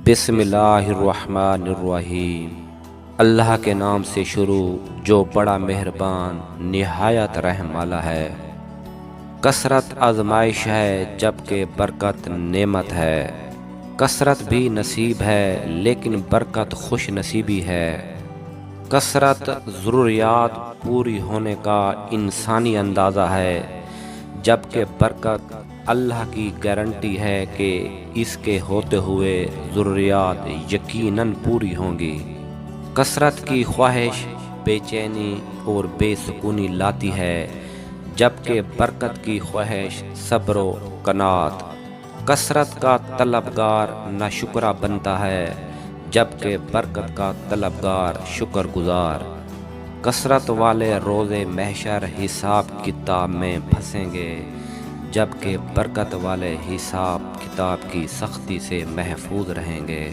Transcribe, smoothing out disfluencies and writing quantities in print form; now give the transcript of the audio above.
بسم اللہ الرحمن الرحیم۔ اللہ کے نام سے شروع جو بڑا مہربان نہایت رحم والا ہے۔ کثرت آزمائش ہے جبکہ برکت نعمت ہے۔ کثرت بھی نصیب ہے لیکن برکت خوش نصیبی ہے۔ کثرت ضروریات پوری ہونے کا انسانی اندازہ ہے جبکہ برکت اللہ کی گارنٹی ہے کہ اس کے ہوتے ہوئے ضروریات یقیناً پوری ہوں گی۔ کثرت کی خواہش بے چینی اور بے سکونی لاتی ہے جبکہ برکت کی خواہش صبر و قناعت۔ کثرت کا طلبگار ناشکرا بنتا ہے جبکہ برکت کا طلبگار شکر گزار۔ کثرت والے روز محشر حساب کتاب میں پھنسیں گے جبکہ برکت والے حساب کتاب کی سختی سے محفوظ رہیں گے۔